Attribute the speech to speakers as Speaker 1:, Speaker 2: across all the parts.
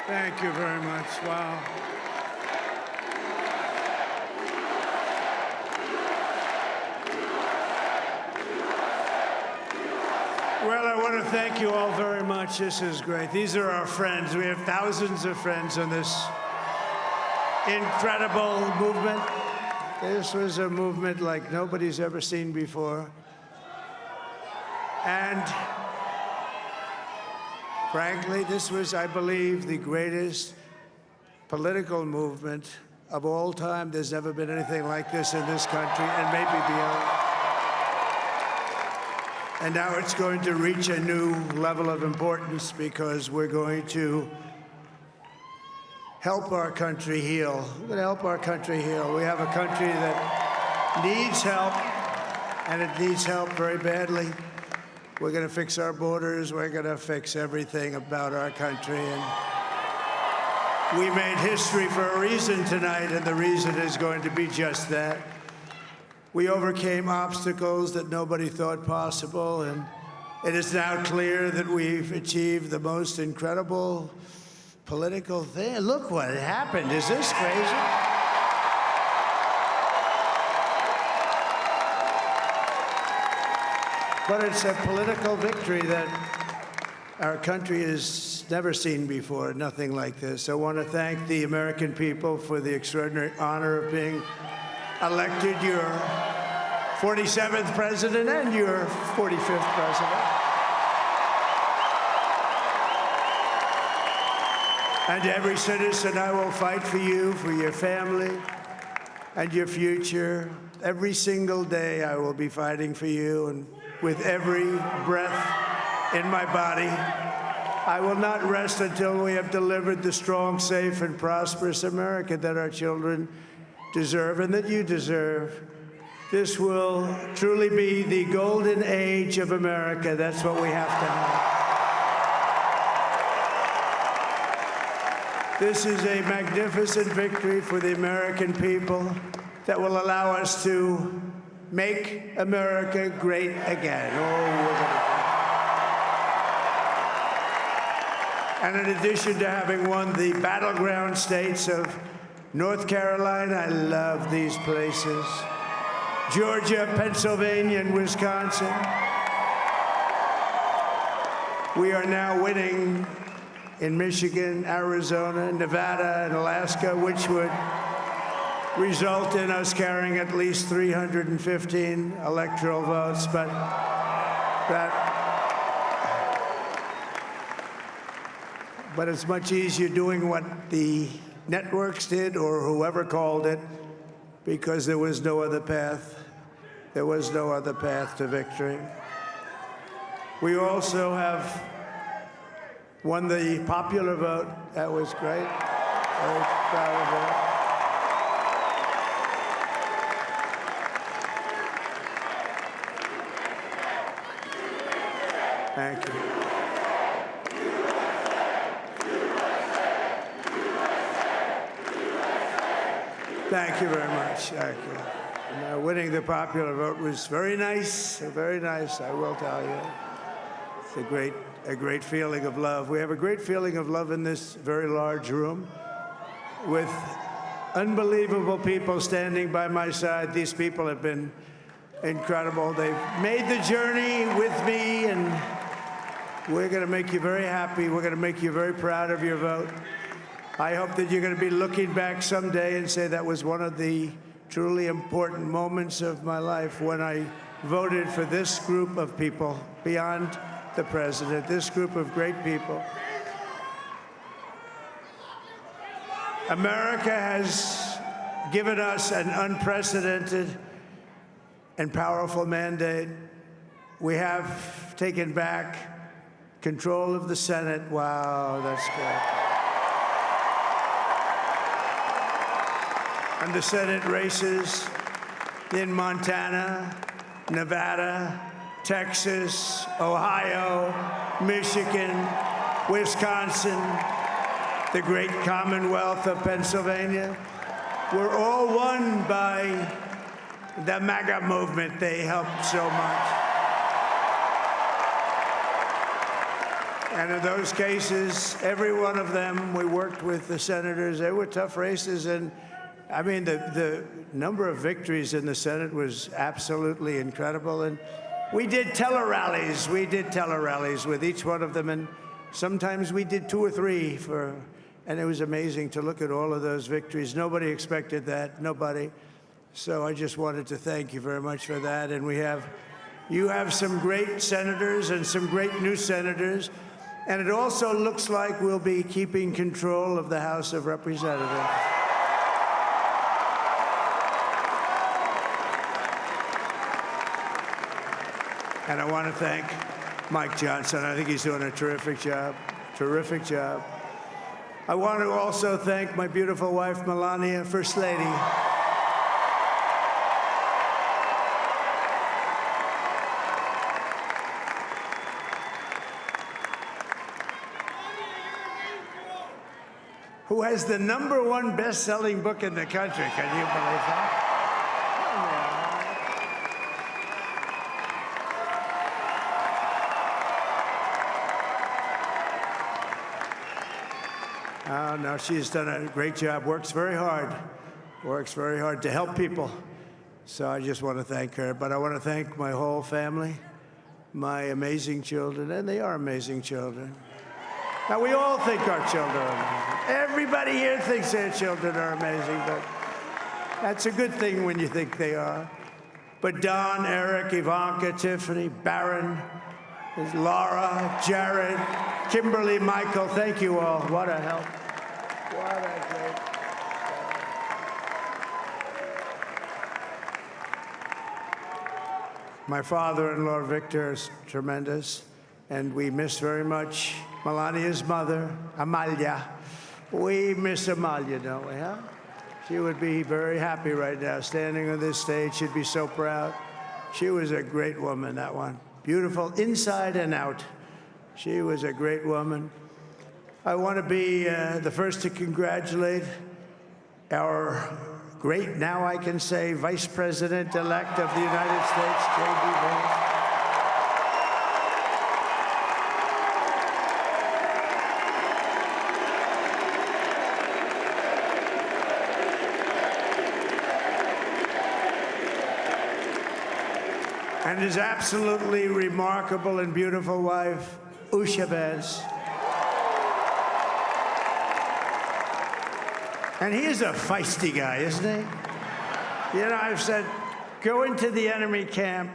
Speaker 1: Thank you very much. Wow. Well, I want to thank you all very much. This is great. These are our friends. We have thousands of friends on this incredible movement. This was a movement like nobody's ever seen before. And frankly, this was, I believe, the greatest political movement of all time. There's never been anything like this in this country, and maybe beyond. And now it's going to reach a new level of importance because we're going to help our country heal. We're going to help our country heal. We have a country that needs help, and it needs help very badly. We're going to fix our borders. We're going to fix everything about our country. And we made history for a reason tonight, and the reason is going to be just that. We overcame obstacles that nobody thought possible, and it is now clear that we've achieved the most incredible political thing. Look what happened. Is this crazy? But it's a political victory that our country has never seen before, nothing like this. I want to thank the American people for the extraordinary honor of being elected your 47th president and your 45th president. And every citizen, I will fight for you, for your family, and your future. Every single day, I will be fighting for you, and with every breath in my body, I will not rest until we have delivered the strong, safe, and prosperous America that our children deserve and that you deserve. This will truly be the golden age of America. That's what we have to have. This is a magnificent victory for the American people that will allow us to make America great again. And in addition to having won the battleground states of North Carolina, I love these places, Georgia, Pennsylvania, and Wisconsin, we are now winning in Michigan, Arizona, Nevada, and Alaska, which would result in us carrying at least 315 electoral votes, but it's much easier doing what the networks did or whoever called it, because there was no other path. There was no other path to victory. We also have won the popular vote. That was great. Very proud of that. Thank you. Thank you very much. Thank you. And, winning the popular vote was very nice, I will tell you. It's a great feeling of love. We have a great feeling of love in this very large room with unbelievable people standing by my side. These people have been incredible. They've made the journey with me, and we're going to make you very happy. We're going to make you very proud of your vote. I hope that you're going to be looking back someday and say that was one of the truly important moments of my life when I voted for this group of people beyond the president, this group of great people. America has given us an unprecedented and powerful mandate. We have taken back control of the Senate. Wow, that's good. And the Senate races in Montana, Nevada, Texas, Ohio, Michigan, Wisconsin, the great Commonwealth of Pennsylvania, were all won by the MAGA movement. They helped so much. And in those cases, every one of them, we worked with the senators. They were tough races. And I mean, the number of victories in the Senate was absolutely incredible. And we did tele-rallies. We did tele-rallies with each one of them. And sometimes we did 2 or 3 and it was amazing to look at all of those victories. Nobody expected that, nobody. So I just wanted to thank you very much for that. And you have some great senators and some great new senators. And it also looks like we'll be keeping control of the House of Representatives. And I want to thank Mike Johnson. I think he's doing a terrific job, terrific job. I want to also thank my beautiful wife, Melania, First Lady. Who has the #1 best-selling book in the country. Can you believe that? Oh, no, she's done a great job, works very hard to help people. So I just want to thank her. But I want to thank my whole family, my amazing children, and they are amazing children. Now, we all think our children are amazing. Everybody here thinks their children are amazing, but that's a good thing when you think they are. But Don, Eric, Ivanka, Tiffany, Barron, Laura, Jared, Kimberly, Michael, thank you all. What a help. What a great. My father-in-law, Victor, is tremendous, and we miss very much Melania's mother, Amalia. We miss Amalia, don't we, huh? She would be very happy right now, standing on this stage. She'd be so proud. She was a great woman, that one. Beautiful inside and out. She was a great woman. I want to be the first to congratulate our great, now I can say, Vice President-elect of the United States, J.D. Vance. And his absolutely remarkable and beautiful wife, Usha Vance. And he is a feisty guy, isn't he? You know, I've said, go into the enemy camp.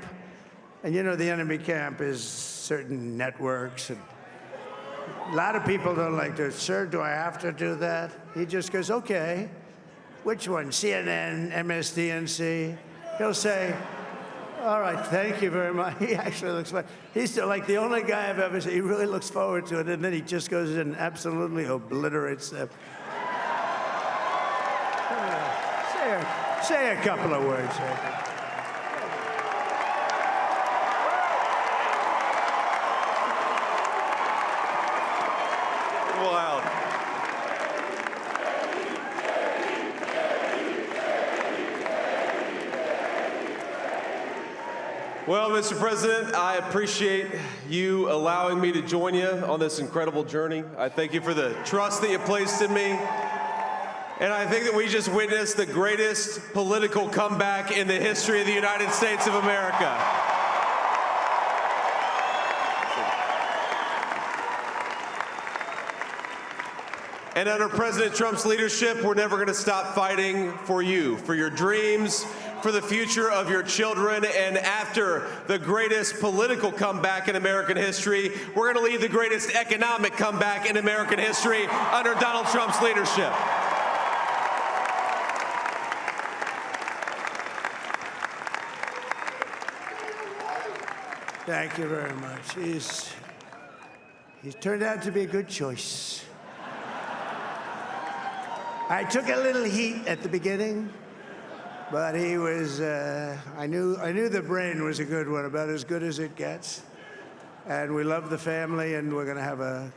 Speaker 1: And you know, the enemy camp is certain networks. And a lot of people don't like to, sir, do I have to do that? He just goes, okay. Which one? CNN, MSDNC? He'll say, all right, thank you very much. He actually looks fun. He's like the only guy I've ever seen. He really looks forward to it, and then he just goes in and absolutely obliterates them. Say a couple of words.
Speaker 2: Wow. Well, Mr. President, I appreciate you allowing me to join you on this incredible journey. I thank you for the trust that you placed in me. And I think that we just witnessed the greatest political comeback in the history of the United States of America. And under President Trump's leadership, we're never going to stop fighting for you, for your dreams, for the future of your children. And after the greatest political comeback in American history, we're going to lead the greatest economic comeback in American history under Donald Trump's leadership.
Speaker 1: Thank you very much. He's turned out to be a good choice. I took a little heat at the beginning, but he was, I knew the brain was a good one, about as good as it gets. And we love the family, and we're going to have a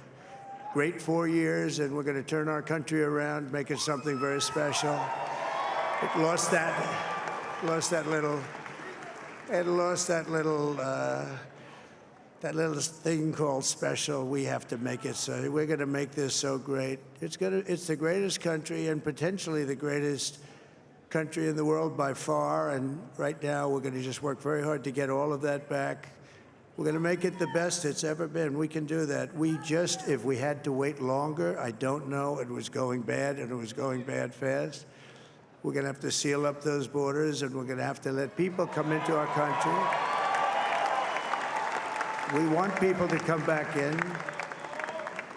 Speaker 1: great 4 years, and we're going to turn our country around, make it something very special. It lost that that little thing called special, we have to make it so. We're going to make this so great. It's the greatest country and potentially the greatest country in the world by far. And right now, we're going to just work very hard to get all of that back. We're going to make it the best it's ever been. We can do that. If we had to wait longer, I don't know. It was going bad, and it was going bad fast. We're going to have to seal up those borders, and we're going to have to let people come into our country. We want people to come back in,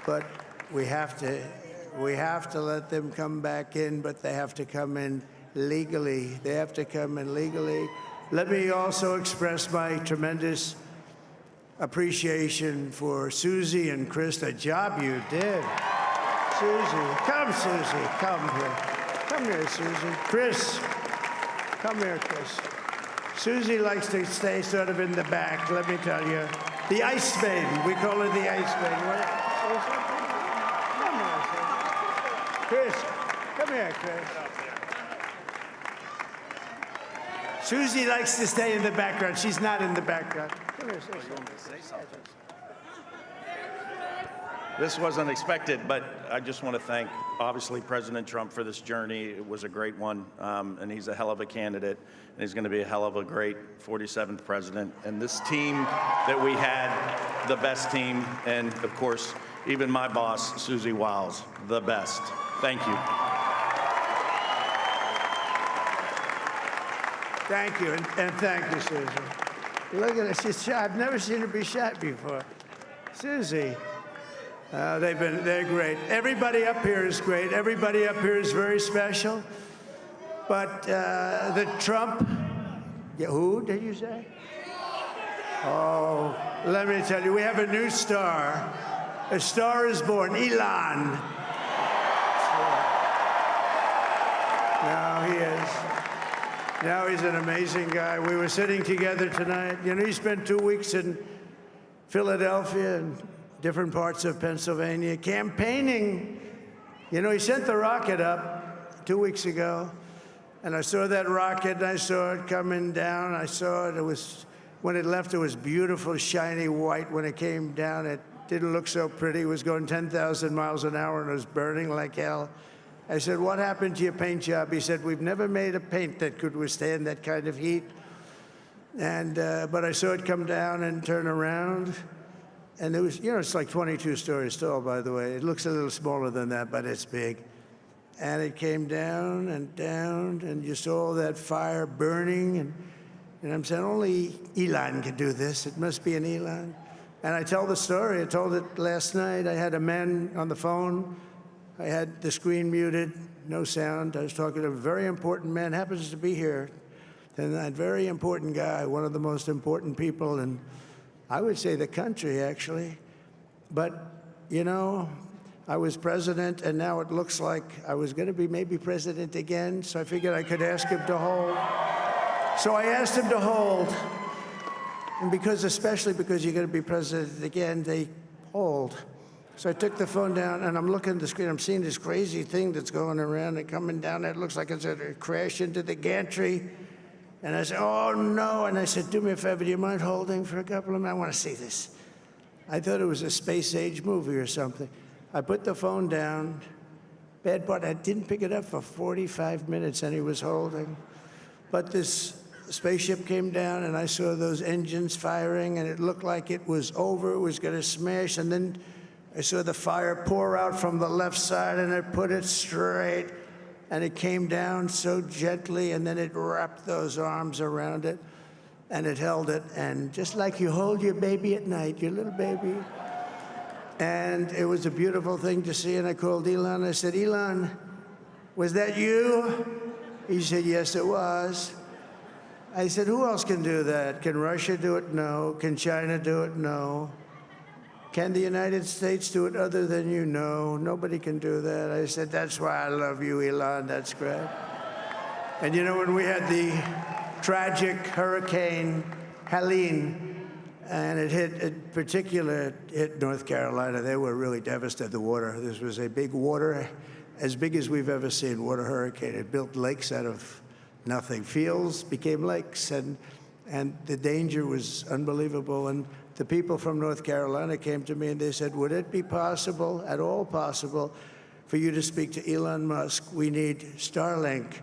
Speaker 1: but we have to let them come back in, but they have to come in legally. They have to come in legally. Let me also express my tremendous appreciation for Susie and Chris, the job you did. Susie, come here. Come here, Susie. Chris, come here, Chris. Susie likes to stay sort of in the back, let me tell you. The Ice Maiden, we call her the Ice Maiden. Come here, Chris. Come here, Chris. Susie likes to stay in the background. She's not in the background. Come here, say something.
Speaker 3: This wasn't expected, but I just want to thank, obviously, President Trump for this journey. It was a great one, and he's a hell of a candidate, and he's going to be a hell of a great 47th president. And this team that we had, the best team, and, of course, even my boss, Susie Wiles, the best. Thank you.
Speaker 1: Thank you, and thank you, Susie. Look at her, she's shy. I've never seen her be shy before. Susie, they're great. Everybody up here is great. Everybody up here is very special. But the Trump, who did you say? Oh, let me tell you, we have a new star. A star is born, Elon. Now he is. Now he's an amazing guy. We were sitting together tonight. You know, he spent 2 weeks in Philadelphia and different parts of Pennsylvania campaigning. You know, he sent the rocket up 2 weeks ago, and I saw that rocket, and I saw it coming down. I saw it. When it left, it was beautiful, shiny white. When it came down, it didn't look so pretty. It was going 10,000 miles an hour, and it was burning like hell. I said, what happened to your paint job? He said, we've never made a paint that could withstand that kind of heat. And but I saw it come down and turn around. And it was, you know, it's like 22 stories tall, by the way. It looks a little smaller than that, but it's big. And it came down, and you saw that fire burning. And I'm saying, only Elon can do this. It must be an Elon. And I tell the story. I told it last night. I had a man on the phone. I had the screen muted, no sound. I was talking to a very important man, happens to be here. And that very important guy, one of the most important people in, I would say, the country, actually. But, you know, I was president, and now it looks like I was going to be maybe president again, so I figured I could ask him to hold. So I asked him to hold. And especially because you're going to be president again, they hold. So I took the phone down, and I'm looking at the screen. I'm seeing this crazy thing that's going around and coming down. It looks like it's going to crash into the gantry. And I said, oh, no. And I said, do me a favor, do you mind holding for a couple of minutes? I want to see this. I thought it was a space-age movie or something. I put the phone down. Bad part, I didn't pick it up for 45 minutes, and he was holding. But this spaceship came down, and I saw those engines firing, and it looked like it was over. It was going to smash, and then I saw the fire pour out from the left side, and it put it straight, and it came down so gently, and then it wrapped those arms around it, and it held it, and just like you hold your baby at night, your little baby. And it was a beautiful thing to see, and I called Elon. I said, Elon, was that you? He said, yes, it was. I said, who else can do that? Can Russia do it? No. Can China do it? No. Can the United States do it other than you? No, nobody can do that. I said, that's why I love you, Elon. That's great. And you know, when we had the tragic Hurricane Helene, and it hit North Carolina, they were really devastated, the water. This was a big water, as big as we've ever seen, water hurricane. It built lakes out of nothing. Fields became lakes, and and the danger was unbelievable. And the people from North Carolina came to me and they said, would it be possible, at all possible, for you to speak to Elon Musk? We need Starlink.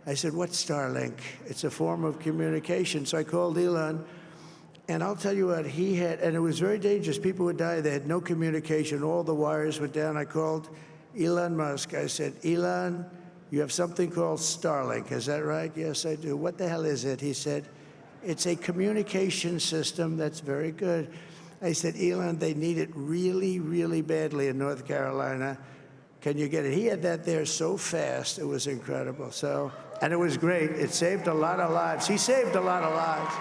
Speaker 1: I said, what's Starlink? It's a form of communication. So I called Elon, and I'll tell you what, he had, and it was very dangerous. People would die. They had no communication. All the wires were down. I called Elon Musk. I said, Elon, you have something called Starlink. Is that right? Yes, I do. What the hell is it? He said, it's a communication system that's very good. I said, Elon, they need it really, really badly in North Carolina. Can you get it? He had that there so fast. It was incredible. So, and it was great. It saved a lot of lives. He saved a lot of lives.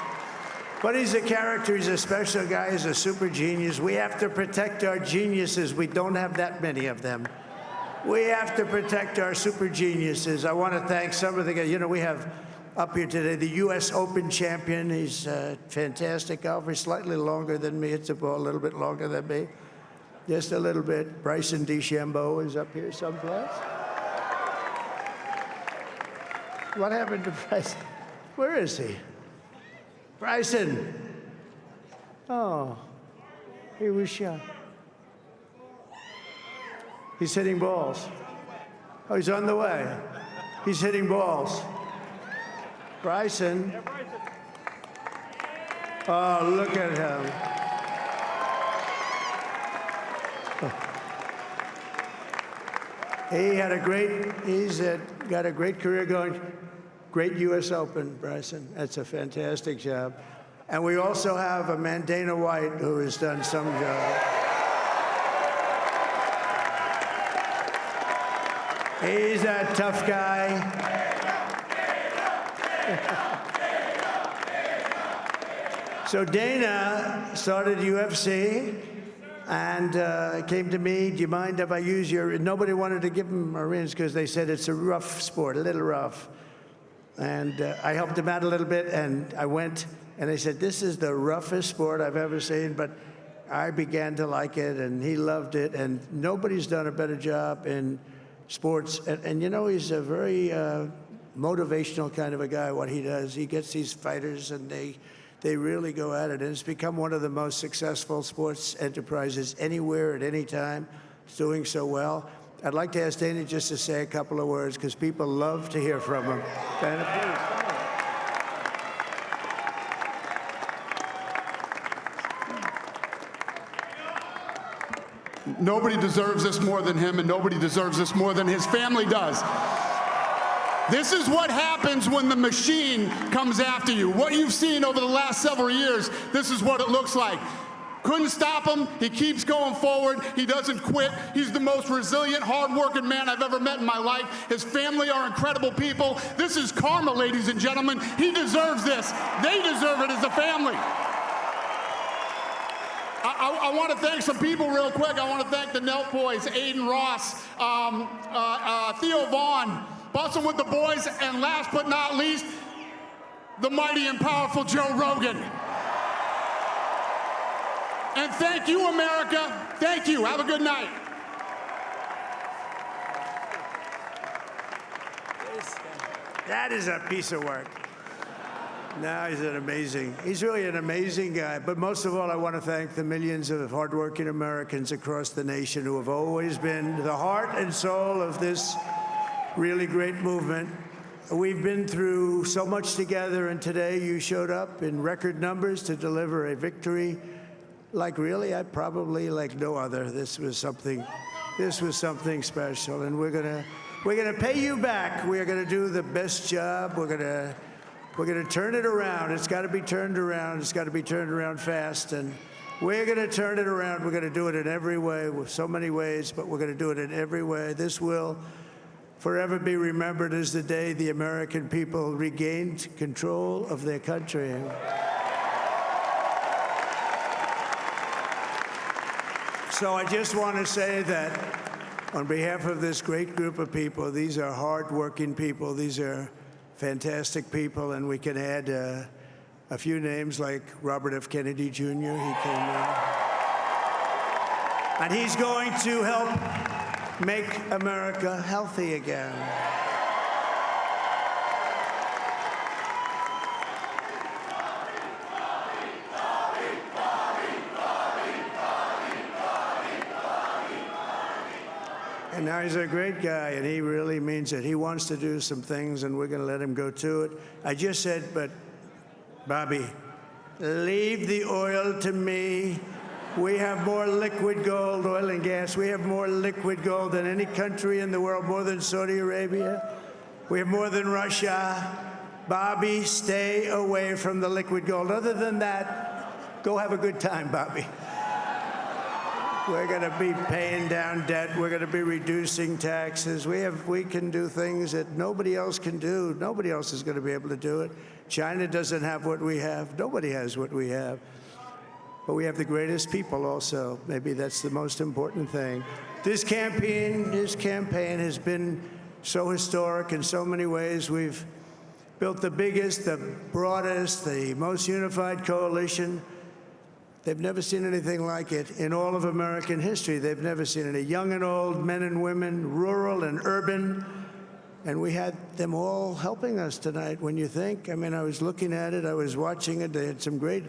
Speaker 1: But he's a character. He's a special guy. He's a super genius. We have to protect our geniuses. We don't have that many of them. We have to protect our super geniuses. I want to thank some of the guys. You know, we have up here today the U.S. Open champion. He's a fantastic golfer. He's slightly longer than me. It's a ball a little bit longer than me. Just a little bit. Bryson DeChambeau is up here someplace. What happened to Bryson? Where is he? Bryson. Oh, he was shot. He's hitting balls. Oh, he's on the way. He's hitting balls. Bryson. Oh, look at him. He's got a great career going. Great U.S. Open, Bryson. That's a fantastic job. And we also have a man, Dana White, who has done some job. He's a tough guy. So Dana started UFC and came to me, do you mind if I use your, nobody wanted to give him Marines because they said it's a rough sport, a little rough. And I helped him out a little bit, and I went, and they said, this is the roughest sport I've ever seen, but I began to like it, and he loved it, and nobody's done a better job in sports. And you know, he's a very motivational kind of a guy, what he does. He gets these fighters, and they really go at it, and it's become one of the most successful sports enterprises anywhere at any time. It's doing so well. I'd like to ask Dana just to say a couple of words, because people love to hear from him. Dana,
Speaker 4: please. Nobody deserves this more than him, and nobody deserves this more than his family does. This is what happens when the machine comes after you. What you've seen over the last several years, this is what it looks like. Couldn't stop him. He keeps going forward. He doesn't quit. He's the most resilient, hard-working man I've ever met in my life. His family are incredible people. This is karma, ladies and gentlemen. He deserves this. They deserve it as a family. I want to thank some people real quick. I want to thank the Nelk boys, Aiden Ross, Theo Vaughn, busting with the boys, and last but not least, the mighty and powerful Joe Rogan. And thank you, America. Thank you. Have a good night.
Speaker 1: that is a piece of work. No, he's really an amazing guy. But most of all, I want to thank the millions of hardworking Americans across the nation who have always been the heart and soul of this really great movement. We've been through so much together, and today you showed up in record numbers to deliver a victory like probably like no other. This was something special, and we're gonna pay you back. We're gonna do the best job. We're gonna turn it around. It's got to be turned around. It's got to be turned around fast, and we're gonna turn it around. We're gonna do it in every way, with so many ways, but we're gonna do it in every way. This will forever be remembered as the day the American people regained control of their country. So I just want to say that on behalf of this great group of people, these are hard-working people. These are fantastic people, and we can add a few names like Robert F. Kennedy Jr. He came in. And he's going to help make America healthy again. Now, he's a great guy, and he really means it. He wants to do some things, and we're going to let him go to it. I just said, but, Bobby, leave the oil to me. We have more liquid gold, oil and gas. We have more liquid gold than any country in the world, more than Saudi Arabia. We have more than Russia. Bobby, stay away from the liquid gold. Other than that, go have a good time, Bobby. We're going to be paying down debt. We're going to be reducing taxes. We can do things that nobody else can do. Nobody else is going to be able to do it. China doesn't have what we have. Nobody has what we have. But we have the greatest people also. Maybe that's the most important thing. This campaign has been so historic in so many ways. We've built the biggest, the broadest, the most unified coalition. They've never seen anything like it in all of American history. They've never seen it. Young and old, men and women, rural and urban. And we had them all helping us tonight, when you think. I mean, I was looking at it. I was watching it. They had some great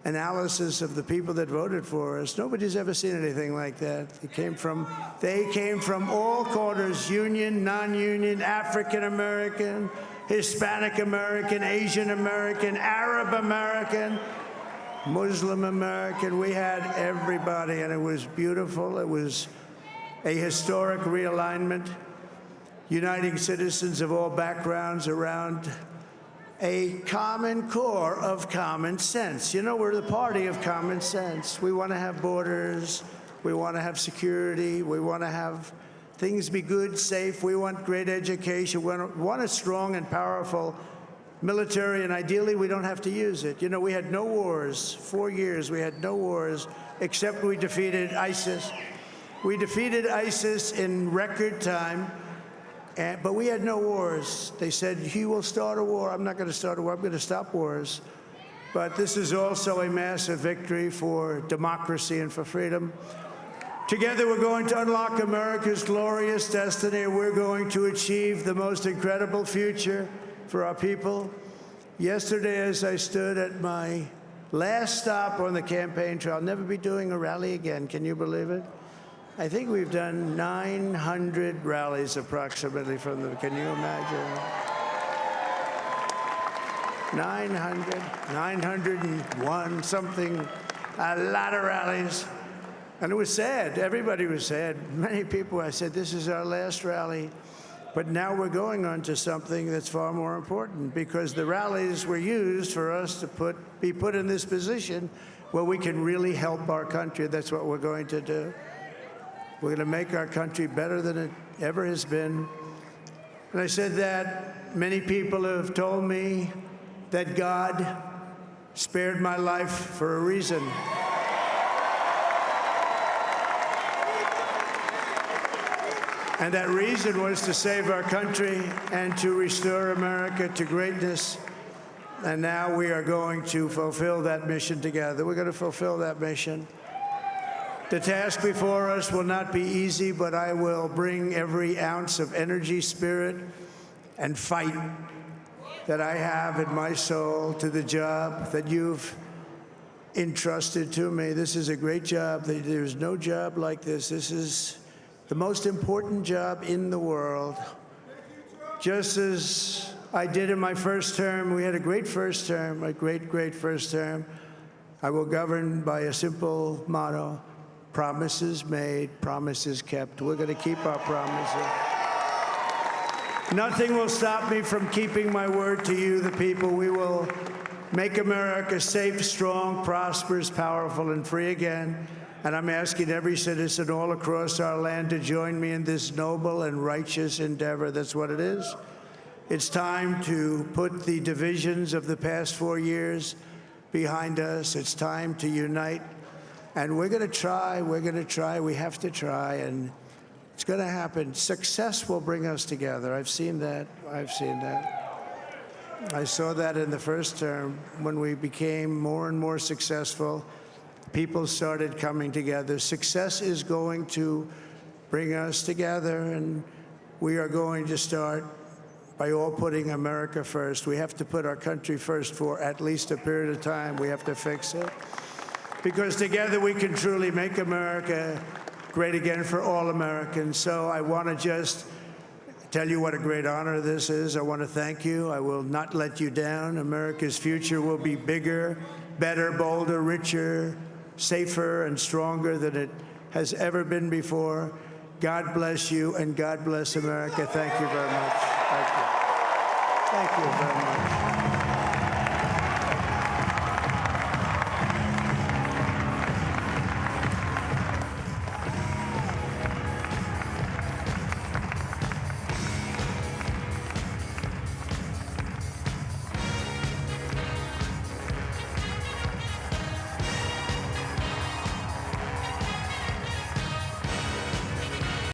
Speaker 1: analysis of the people that voted for us. Nobody's ever seen anything like that. They came from all corners, union, non-union, African American, Hispanic American, Asian American, Arab American, Muslim American. We had everybody, and it was beautiful. It was a historic realignment, uniting citizens of all backgrounds around a common core of common sense. You know, we're the party of common sense. We want to have borders. We want to have security. We want to have things be good, safe. We want great education. We want a strong and powerful military, and ideally, we don't have to use it. You know, we had no wars. 4 years, we had no wars, except we defeated ISIS. We defeated ISIS in record time, but we had no wars. They said, he will start a war. I'm not going to start a war. I'm going to stop wars. But this is also a massive victory for democracy and for freedom. Together, we're going to unlock America's glorious destiny. We're going to achieve the most incredible future for our people. Yesterday, as I stood at my last stop on the campaign trail, I'll never be doing a rally again. Can you believe it? I think we've done 900 rallies approximately from them. Can you imagine? 900, 901, something, a lot of rallies. And it was sad. Everybody was sad. Many people, I said, this is our last rally. But now we're going on to something that's far more important, because the rallies were used for us to be put in this position where we can really help our country. That's what we're going to do. We're going to make our country better than it ever has been. And I said that many people have told me that God spared my life for a reason. And that reason was to save our country and to restore America to greatness. And now we are going to fulfill that mission together. We're going to fulfill that mission. The task before us will not be easy, but I will bring every ounce of energy, spirit, and fight that I have in my soul to the job that you've entrusted to me. This is a great job. There's no job like this. This is the most important job in the world. Just as I did in my first term, we had a great first term, a great, great first term. I will govern by a simple motto: promises made, promises kept. We're going to keep our promises. Nothing will stop me from keeping my word to you, the people. We will make America safe, strong, prosperous, powerful, and free again. And I'm asking every citizen all across our land to join me in this noble and righteous endeavor. That's what it is. It's time to put the divisions of the past 4 years behind us. It's time to unite. And we're going to try. We're going to try. We have to try. And it's going to happen. Success will bring us together. I've seen that. I've seen that. I saw that in the first term when we became more and more successful. People started coming together. Success is going to bring us together, and we are going to start by all putting America first. We have to put our country first for at least a period of time. We have to fix it. Because together we can truly make America great again for all Americans. So I want to just tell you what a great honor this is. I want to thank you. I will not let you down. America's future will be bigger, better, bolder, richer, safer, and stronger than it has ever been before. God bless you, and God bless America. Thank you very much. Thank you. Thank you very much.